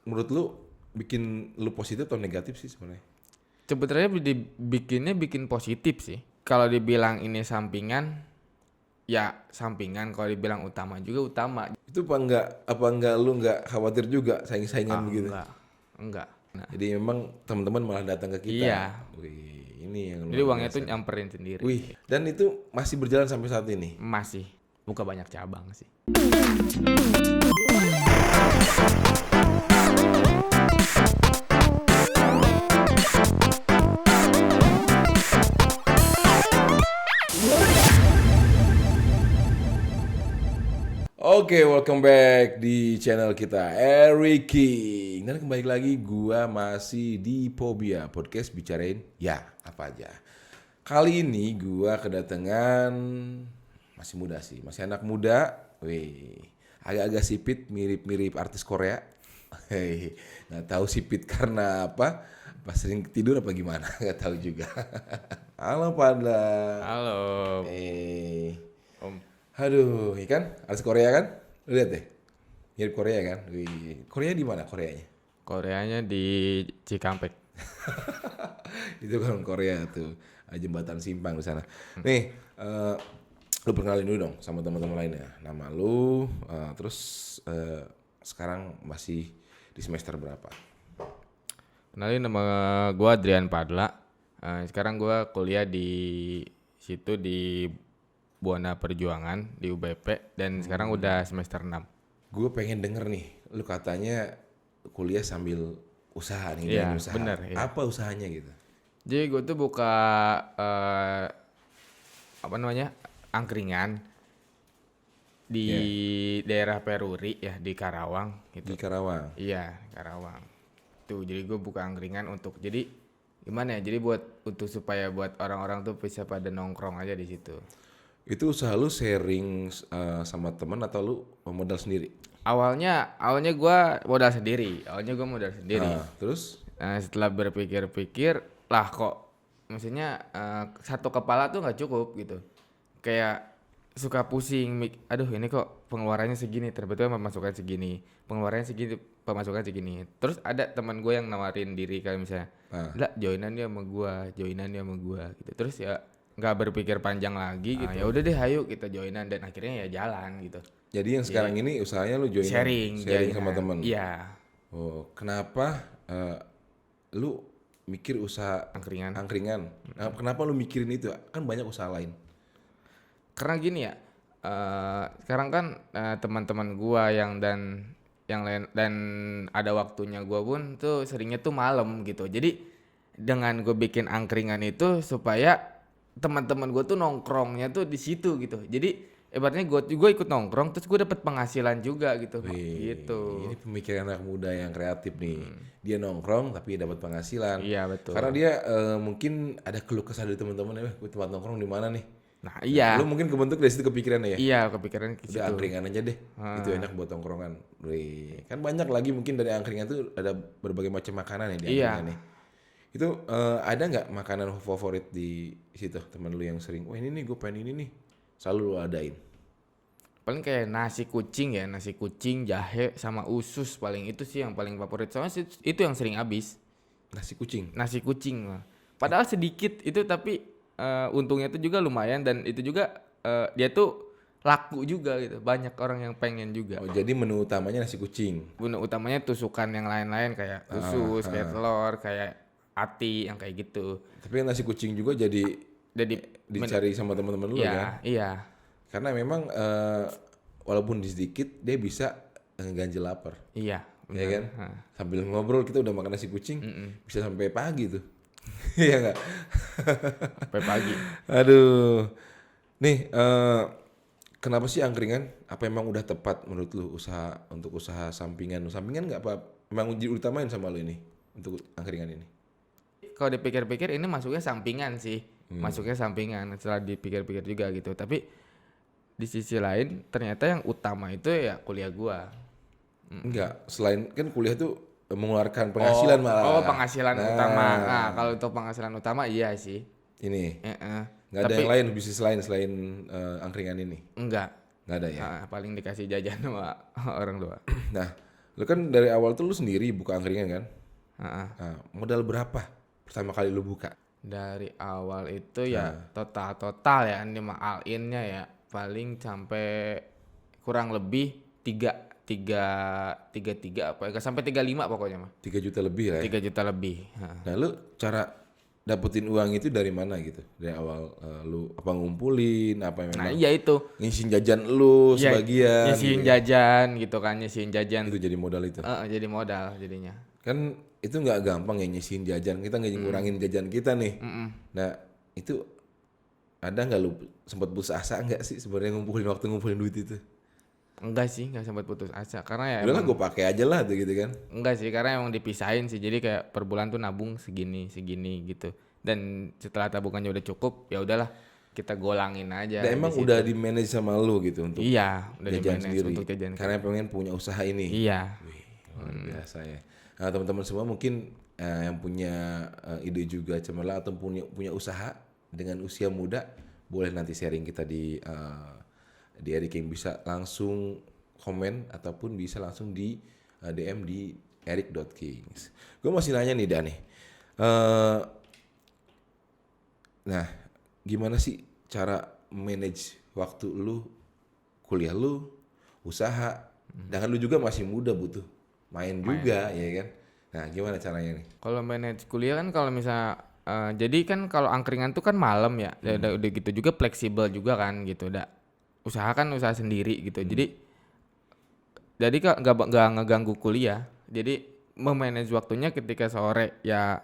menurut lu bikin lu positif atau negatif sih sebenarnya? Sebenarnya bikin positif sih. Kalau dibilang ini sampingan, ya sampingan. Kalau dibilang utama juga utama. Itu apa enggak lu nggak khawatir juga saing-saingan begitu? Enggak. Nah, Jadi memang teman-teman malah datang ke kita. iya. Wih, ini yang Jadi luar uangnya tuh biasa nih. nyamperin sendiri. Wih, dan itu masih berjalan sampai saat ini. Masih buka banyak cabang sih. Oke, welcome back di channel kita Eric King. Dan kembali lagi gua masih di Phobia Podcast bicarain ya apa aja. Kali ini gua kedatangan masih muda sih, masih anak muda. Wih, agak-agak sipit, mirip-mirip artis Korea. Hei, nggak tahu sipit karena apa? Pas sering tidur apa gimana? Nggak tahu juga. Halo pada. Halo, Om. Aduh, ikan artis Korea kan? Lu lihat deh. Mirip Korea kan? Wih. Korea di mana Koreanya? Koreanya di Cikampek. Itu kan Korea tuh. Jembatan Simpang di sana. Nih, lu perkenalin dulu dong sama teman-teman lainnya. Nama lu, terus sekarang masih di semester berapa? Kenalin, nama gua Adrian Padla. Sekarang gua kuliah di situ di Buana Perjuangan di UBP dan sekarang udah semester 6. Gue pengen denger nih, lu katanya kuliah sambil usaha nih, Iya, dan usaha. bener, iya. Apa usahanya gitu? Jadi gue tuh buka eh, apa namanya? Angkringan di daerah Peruri ya, di Karawang Di gitu. Karawang. Iya, Karawang. Tuh, jadi gue buka angkringan untuk jadi gimana ya? Jadi untuk supaya buat orang-orang tuh bisa pada nongkrong aja di situ. Itu usaha lu sharing sama teman atau lu modal sendiri? Awalnya gue modal sendiri. Terus? Nah, setelah berpikir-pikir, lah kok maksudnya satu kepala tuh nggak cukup gitu. Kayak suka pusing, aduh ini kok pengeluarannya segini, terbetul pemasukan segini, pengeluarannya segini, pemasukan segini. Terus ada teman gue yang nawarin diri kayak misalnya, lah joinan dia sama gua gitu. Terus ya nggak berpikir panjang lagi gitu. Ya udah deh, ayo kita joinan dan akhirnya ya jalan gitu. Jadi yang sekarang ini usahanya lu Sharing sama joinan. temen. Iya, Oh, kenapa lu mikir usaha angkringan. angkringan? Nah, kenapa lu mikirin itu? Kan banyak usaha lain. Karena gini ya, sekarang kan teman-teman gua yang lain dan ada waktunya gua pun tuh seringnya tuh malam gitu. Jadi dengan gue bikin angkringan itu supaya teman-teman gua tuh nongkrongnya tuh di situ gitu. Jadi ibaratnya gua ikut nongkrong terus gue dapet penghasilan juga gitu. Wih, Gitu. ini pemikiran anak muda yang kreatif nih. Dia nongkrong tapi dapat penghasilan. Iya, betul. Karena dia mungkin ada keluh kesah dari teman-teman, gue tempat nongkrong di mana nih? Nah, Lu iya. mungkin kebentuk dari situ kepikirannya ya. Iya, kepikiran ke Udah situ. angkringan aja deh. Itu enak buat tongkrongan. Wih, kan banyak lagi mungkin dari angkringan tuh ada berbagai macam makanan ya di angkringan Iya. nih. Itu ada nggak makanan favorit di situ teman lu yang sering? Wah ini nih gue pengen ini nih. Selalu lu adain. Paling kayak nasi kucing, jahe sama usus, paling itu sih yang paling favorit. Soalnya itu yang sering habis. Nasi kucing. Nasi kucing mah. Padahal sedikit itu, tapi untungnya itu juga lumayan dan itu juga dia tuh laku juga gitu. Banyak orang yang pengen juga. Oh jadi menu utamanya nasi kucing. Guna utamanya tusukan yang lain-lain kayak usus, kayak telur, kayak ati yang kayak gitu. Tapi nasi kucing juga jadi Jadi dicari sama teman-teman lu kan? iya. Karena memang walaupun sedikit dia bisa ngeganjel lapar. Iya, Ya benar. kan? Sambil ngobrol kita udah makan nasi kucing bisa sampai pagi tuh. Iya nggak? Sampai pagi. Aduh. Nih, kenapa sih angkringan? Apa emang udah tepat menurut lu untuk usaha sampingan? Sampingan nggak apa? Emang diutamain sama lu ini untuk angkringan ini? Kalau dipikir-pikir ini masuknya sampingan sih. Masuknya sampingan setelah dipikir-pikir juga gitu. Tapi di sisi lain ternyata yang utama itu ya kuliah gua. Enggak, selain kan kuliah tuh mengeluarkan penghasilan malah. Oh, penghasilan utama. Nah, kalau untuk penghasilan utama iya sih. Ini Heeh. nggak ada Tapi yang lain bisnis lain selain angkringan ini? enggak. Nggak ada ya. Paling dikasih jajan sama orang tua. Nah, Lu kan dari awal tuh lu sendiri buka angkringan kan? Heeh. Nah, modal berapa pertama kali lu buka? Dari awal itu ya total ya ini mah all in-nya ya paling sampai kurang lebih tiga tiga apa ya sampai 35 pokoknya mah 3 juta lebih lah ya. 3 juta lebih. Heeh. Nah, lu cara dapetin uang itu dari mana gitu? Dari awal lu apa ngumpulin, apa Nah memang iya itu ngisiin jajan lu ya, sebagian nyisihin gitu. jajan gitu kan nyisihin jajan. Itu jadi modal itu. Jadi modal jadinya. Kan itu nggak gampang ya nyisihin jajan. Kita nggak ngurangin jajan kita nih. Nah, itu ada nggak lu sempat putus asa nggak sih sebenarnya ngumpulin duit itu? Enggak sih, enggak sempat putus asa karena ya Udah lah emang gue pakai aja lah tuh gitu kan. enggak sih karena emang dipisahin sih. Jadi kayak per bulan tuh nabung segini gitu. Dan setelah tabungannya udah cukup, ya udahlah kita golangin aja. Dan emang di situ. udah di manage sama lu gitu untuk Iya, udah di jajan manage sendiri. untuk jajan. Karena pengen punya usaha ini. Iya. Wih, luar biasa ya. Nah, teman-teman semua mungkin yang punya ide juga cemerlang atau punya usaha dengan usia muda, boleh nanti sharing kita di Eric King, bisa langsung komen ataupun bisa langsung di DM di eric.kings. Gue masih nanya nih Dani. Nah, gimana sih cara manage waktu lu, kuliah lu, usaha, dan lu juga masih muda butuh main juga ya kan? Nah, gimana caranya nih? Kalau manage kuliah kan kalau misal jadi kan kalau angkringan tuh kan malam ya. Ya udah gitu juga fleksibel juga kan gitu. Udah usaha kan usaha sendiri gitu. Jadi nggak ngeganggu kuliah. Jadi memanage waktunya ketika sore ya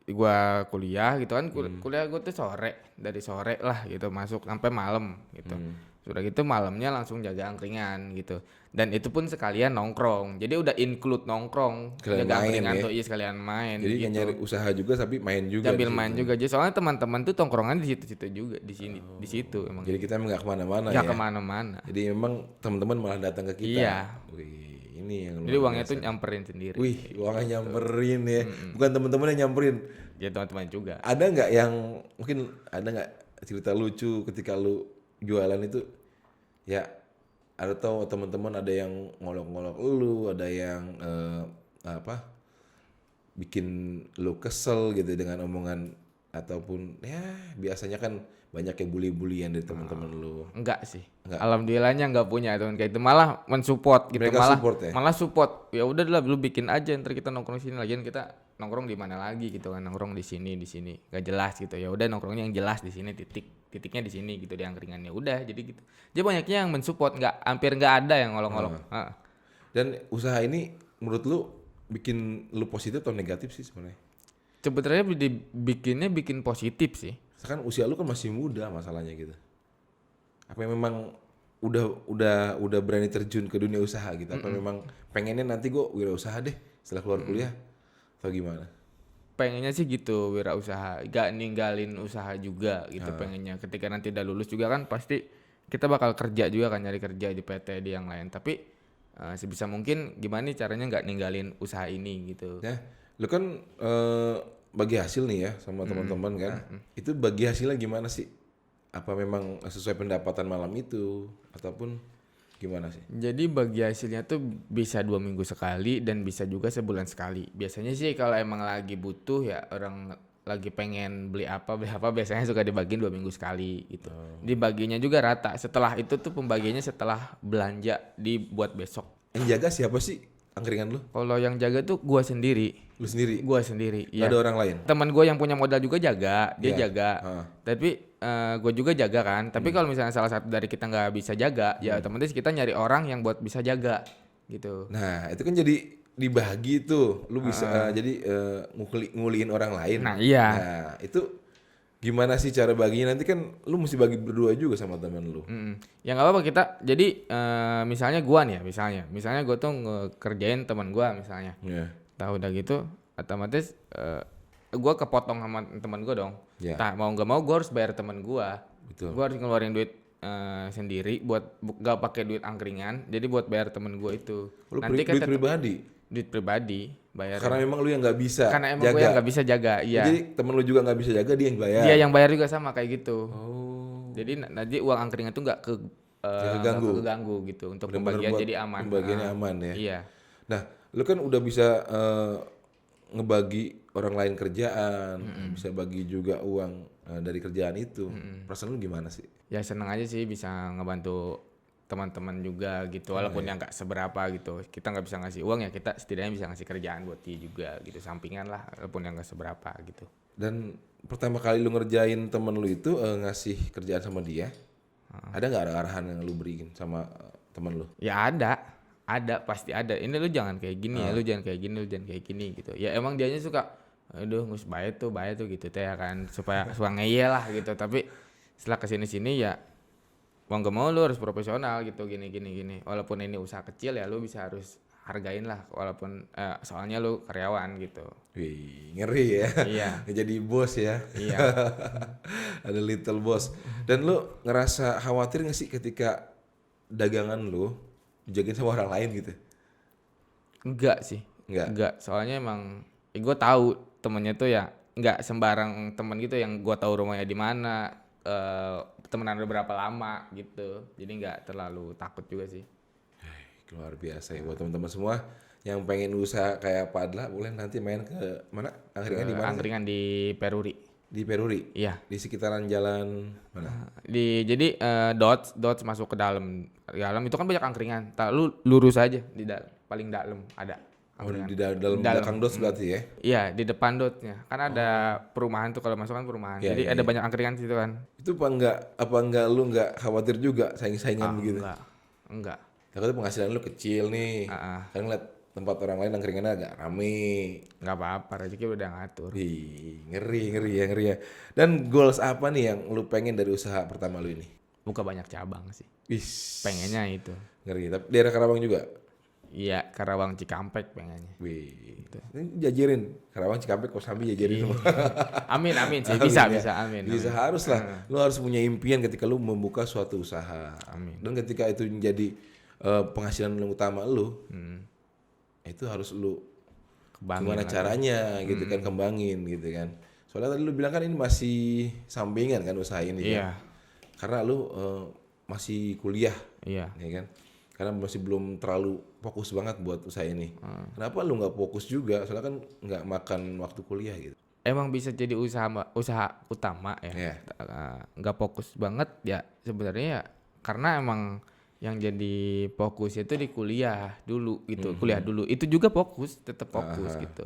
gua kuliah gitu kan kuliah gua tuh sore dari sore lah gitu masuk sampai malam gitu. Sudah gitu malamnya langsung jaga angkringan gitu. Dan itu pun sekalian nongkrong. Jadi udah include nongkrong, Sekalian jaga main angkringan ya. tuh iya sekalian main Jadi gitu. nyari usaha juga tapi main juga. Sambil di main situ. juga aja soalnya teman-teman tuh tongkrongan di situ-situ juga di sini di situ emang. Jadi kita emang nggak kemana-mana Nggak ya. kemana-mana. Jadi memang teman-teman malah datang ke kita. Iya. Wih, ini yang Jadi luar uangnya biasa. tuh nyamperin sendiri. Wih, uangnya nyamperin ya. Bukan teman-teman yang nyamperin. Ya teman-teman juga. Ada nggak yang mungkin ada nggak cerita lucu ketika lu jualan itu ya, ada tahu teman-teman ada yang ngolok-ngolok lu, ada yang bikin lu kesel gitu dengan omongan ataupun ya biasanya kan banyak yang bully-bullyan dari teman-teman lu. Enggak sih. Enggak. Alhamdulillahnya enggak punya teman kayak itu malah mensupport gitu Mereka support ya? malah support. Ya udah lah lu bikin aja ntar kita nongkrong sini lagian kita nongkrong di mana lagi gitu kan nongkrong di sini gak jelas gitu. Ya udah nongkrongnya yang jelas di sini titiknya di sini gitu di angkringannya. Udah jadi gitu. Jadi banyaknya yang mensupport hampir enggak ada yang ngolong-ngolong. Dan usaha ini menurut lu bikin lu positif atau negatif sih sebenarnya? Sebetulnya bikin positif sih. Kan usia lu kan masih muda masalahnya gitu. Apa memang udah berani terjun ke dunia usaha gitu? Apa memang pengennya nanti gue wirausaha deh setelah keluar kuliah atau gimana? Pengennya sih gitu wirausaha, gak ninggalin usaha juga gitu pengennya. Ketika nanti udah lulus juga kan pasti kita bakal kerja juga kan nyari kerja di PT di yang lain. Tapi sebisa mungkin gimana nih caranya nggak ninggalin usaha ini gitu. Ya, lu kan bagi hasil nih ya sama teman-teman kan. Itu bagi hasilnya gimana sih? Apa memang sesuai pendapatan malam itu ataupun gimana sih? Jadi bagi hasilnya tuh bisa 2 minggu sekali dan bisa juga sebulan sekali. Biasanya sih kalau emang lagi butuh ya orang lagi pengen beli apa biasanya suka dibagiin 2 minggu sekali gitu. Dibaginya juga rata. Setelah itu tuh pembagiannya setelah belanja dibuat besok. Yang jaga siapa sih angkringan lu? Kalau yang jaga tuh gua sendiri. Lu sendiri? Gua sendiri. Nggak ada orang lain? Teman gue yang punya modal juga jaga, dia Iya. jaga. Tapi gue juga jaga kan. Tapi kalau misalnya salah satu dari kita nggak bisa jaga, ya otomatis kita nyari orang yang buat bisa jaga, gitu. Nah, itu kan jadi dibagi tuh. Lu bisa jadi nguliin orang lain. Nah, iya. Nah, itu gimana sih cara baginya? Nanti kan lu mesti bagi berdua juga sama teman lu. Ya nggak apa-apa kita. Jadi misalnya gue nih ya, misalnya gue tuh ngekerjain teman gue misalnya. Iya. Tahu udah gitu, otomatis gue kepotong sama teman gue dong. Iya. Nah mau nggak mau gue harus bayar teman gue. Betul. Gue harus ngeluarin duit sendiri buat gak pakai duit angkringan. Jadi buat bayar teman gue itu. Lu Nanti duit kan pribadi. bayar. Karena memang lu yang nggak bisa Karena emang jaga. gue yang nggak bisa jaga. Iya. Jadi temen lu juga nggak bisa jaga, dia yang bayar. Dia yang bayar juga sama kayak gitu. Oh. Jadi nanti uang angkringan tuh nggak Nggak keganggu. keganggu gitu. Untuk Bener-bener pembagian buat jadi aman. pembagiannya aman ya. Iya. Nah, lu kan udah bisa ngebagi orang lain kerjaan, bisa bagi juga uang dari kerjaan itu. Perasaan lu gimana sih? Ya seneng aja sih bisa ngebantu teman-teman juga gitu, walaupun yang nggak seberapa gitu. Kita nggak bisa ngasih uang ya, kita setidaknya bisa ngasih kerjaan buat dia juga gitu, sampingan lah, walaupun yang nggak seberapa gitu. Dan pertama kali lu ngerjain temen lu itu ngasih kerjaan sama dia, ada nggak arahan yang lu beriin sama temen lu? Ya ada pasti ada. Ini lu jangan kayak gini ya, lu jangan kayak gini, lu jangan kayak gini gitu. Ya emang dianya suka, aduh ngus bayar tuh gitu teh ya kan, supaya suka ngeyel lah gitu. Tapi setelah kesini-sini ya mau gak mau lu harus profesional gitu, gini. Walaupun ini usaha kecil ya lu bisa harus hargain lah, walaupun soalnya lu karyawan gitu. Wih, ngeri ya. Iya, Jadi bos ya. iya. Ada little boss. Dan lu ngerasa khawatir gak sih ketika dagangan lu dijagain sama orang lain gitu? Enggak sih. Enggak. Enggak, soalnya emang gue tahu temennya tuh ya enggak sembarang temen gitu yang gue tahu rumahnya di mana, temenan udah berapa lama gitu. Jadi enggak terlalu takut juga sih. Luar biasa ya buat teman-teman semua yang pengen usaha kayak Padla, boleh nanti main ke mana? Angkringan di mana? sih? Angkringan di Peruri. Di Peruri. Iya. Di sekitaran jalan mana? Jadi Dots masuk ke dalam. Dalam itu kan banyak angkringan. Lu lurus aja di dalam, paling dalam ada Oh, angkringan. di dalam belakang dos berarti ya? Iya, di depan Dotsnya. Kan ada perumahan tuh, kalau masuk kan perumahan. Iya, Jadi iya, ada iya. banyak angkringan di situ kan. Itu apa enggak lu enggak khawatir juga saing-saingan begitu? Enggak. Takutnya penghasilan lu kecil nih. Kan ngeliat tempat orang lain angkringannya agak rame. Enggak apa-apa, rezeki udah ngatur. Wih, ngeri ya. Dan goals apa nih yang lu pengen dari usaha pertama lu ini? Buka banyak cabang sih. Wis, Pengennya itu. ngeri. Tapi daerah Karawang juga? Iya, Karawang Cikampek pengennya. Wih, ini jajarin Karawang Cikampek Kosambi jajarin semua. Amin sih, Amin bisa, ya. bisa, amin. Bisa harus lah. Lu harus punya impian ketika lu membuka suatu usaha. Amin. Dan ketika itu menjadi penghasilan yang utama lu, itu harus lu Kebangin gimana lagi. caranya gitu kan, kembangin gitu kan. Soalnya tadi lu bilang kan ini masih sampingan kan usaha ini Iya, kan. Karena lu masih kuliah iya. ya kan. Karena masih belum terlalu fokus banget buat usaha ini. Kenapa lu nggak fokus juga? Soalnya kan nggak makan waktu kuliah gitu. Emang bisa jadi usaha utama ya. Iya. Nggak fokus banget ya sebenarnya ya, karena emang yang jadi fokus itu di kuliah dulu gitu. Kuliah dulu itu juga fokus, tetap fokus gitu.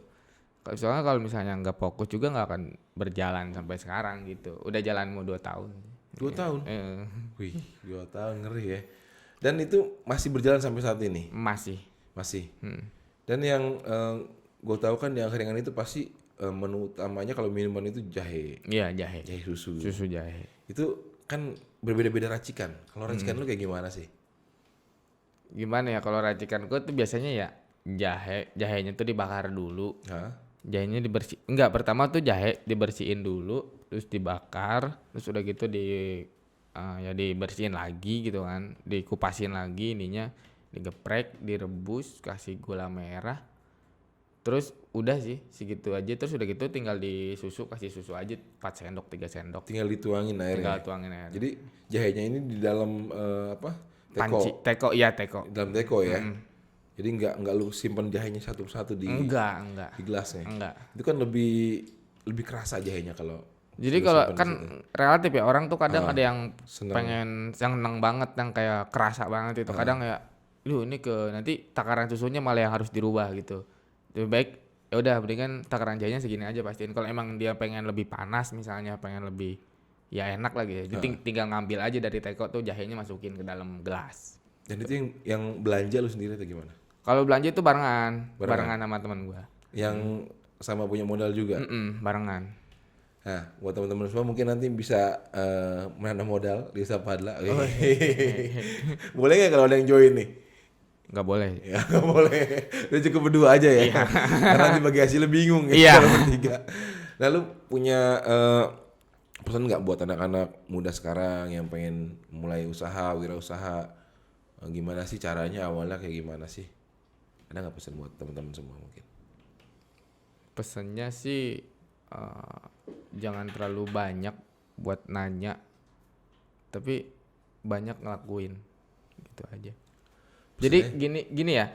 Soalnya kalau misalnya nggak fokus juga nggak akan berjalan sampai sekarang gitu. Udah jalan mau 2 tahun. 2 tahun? Eh, Wih, 2 tahun ngeri ya. Dan itu masih berjalan sampai saat ini? masih. Masih. Dan yang gue tahu kan di angkringan itu pasti menu utamanya kalau minuman itu jahe. Iya, jahe. Jahe susu. Susu jahe. Itu kan berbeda-beda racikan. Kalau racikan lu kayak gimana sih? Gimana ya kalau racikanku tuh biasanya ya jahenya tuh dibakar dulu. Hah? Jahenya enggak, pertama tuh jahe dibersihin dulu, terus dibakar, terus udah gitu ya dibersihin lagi gitu kan, dikupasin lagi ininya, digeprek, direbus, kasih gula merah. Terus udah sih segitu aja, terus udah gitu tinggal kasih susu aja 4 sendok 3 sendok. Tinggal dituangin Tinggal airnya. tuangin air. Jadi jahenya ini di dalam apa? Panci, teko. Dalam teko ya. Jadi nggak lu simpan jahenya satu persatu di Enggak. gelasnya. Enggak. Itu kan lebih kerasa jahenya kalau Jadi lu kalau simpan di kan situ. relatif ya, orang tuh kadang ada yang seneng. seneng banget, yang kayak kerasa banget itu. Kadang ya, lu ini nanti takaran susunya malah yang harus dirubah gitu. Lebih baik ya udah mendingan takaran jahenya segini aja pastiin. Kalau emang dia pengen lebih panas misalnya, pengen lebih ya enak lagi ya. Jadi tinggal ngambil aja dari teko tuh jahenya masukin ke dalam gelas. Dan itu yang belanja lu sendiri atau gimana? Kalau belanja itu barengan sama teman gua. Yang sama punya modal juga. Barengan. Nah, buat teman-teman semua mungkin nanti bisa menanam modal di usaha Padla. Boleh nggak kalau ada yang join nih? Nggak boleh. Ya nggak boleh. Udah cukup berdua aja ya. Karena nanti bagi hasilnya bingung ya Iya. kalau bertiga. Nah, lu punya pesan nggak buat anak-anak muda sekarang yang pengen mulai usaha, wirausaha? Gimana sih caranya, awalnya kayak gimana sih? Ada nggak pesan buat teman-teman semua mungkin? Pesannya sih jangan terlalu banyak buat nanya, tapi banyak ngelakuin gitu aja. Jadi gini ya,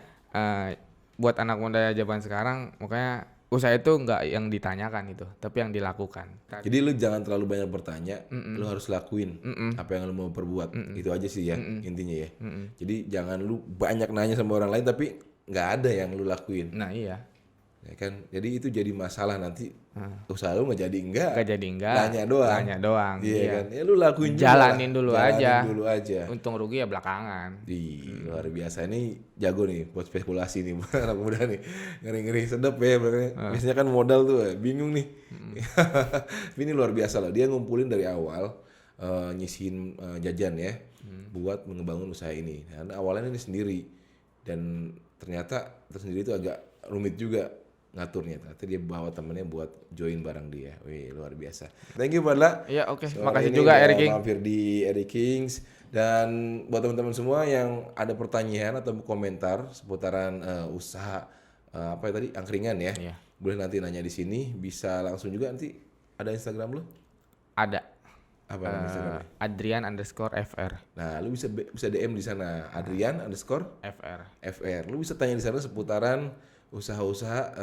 buat anak muda zaman sekarang, makanya usaha itu nggak yang ditanyakan itu, tapi yang dilakukan. Jadi lu jangan terlalu banyak bertanya, lu harus lakuin apa yang lu mau perbuat. Itu aja sih ya intinya ya. Jadi jangan lu banyak nanya sama orang lain tapi nggak ada yang lu lakuin. Nah iya, Ya kan? Jadi itu jadi masalah nanti usaha lu nggak jadi enggak. nggak jadi enggak. Nanya doang. Iya Iya. kan? Ya lu lakuin juga Jalanin lah. dulu Jalanin aja. dulu aja. Untung rugi ya belakangan. Luar biasa ini jago nih buat spekulasi nih buat anak muda nih. Ngeri-ngeri sedap ya. Biasanya kan modal tuh bingung nih. Tapi ini luar biasa lah. Dia ngumpulin dari awal nyisihin jajan ya buat ngebangun usaha ini. Karena awalnya ini sendiri dan ternyata tersendiri itu agak rumit juga ngaturnya. Ternyata dia bawa temennya buat join bareng dia. Wih luar biasa. Thank you Padla. Iya oke. Sore Makasih ini juga udah Eric King. mampir di Eric Kings. Dan buat teman-teman semua yang ada pertanyaan atau komentar seputaran usaha apa ya tadi angkringan ya, Iya. boleh nanti nanya di sini. Bisa langsung juga nanti ada Instagram lu? Ada Apa nama Instagramnya? Adrian_FR. Nah, lu bisa DM di sana Adrian_FR. FR. Lu bisa tanya di sana seputaran usaha-usaha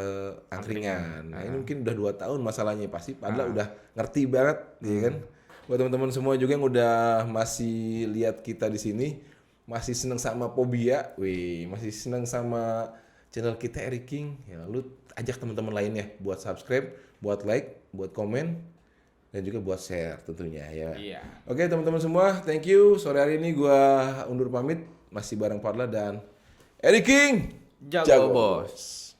angkringan. Nah, ini mungkin udah 2 tahun masalahnya pasti Padla udah ngerti banget, ya kan? Buat teman-teman semua juga yang udah masih lihat kita di sini, masih seneng sama Pobia, masih seneng sama channel kita Eric King, ya lu ajak teman-teman lainnya buat subscribe, buat like, buat komen, dan juga buat share tentunya ya. Iya. Oke teman-teman semua, thank you. Sore hari ini gua undur pamit, masih bareng Padla dan Eric King. Jago bos.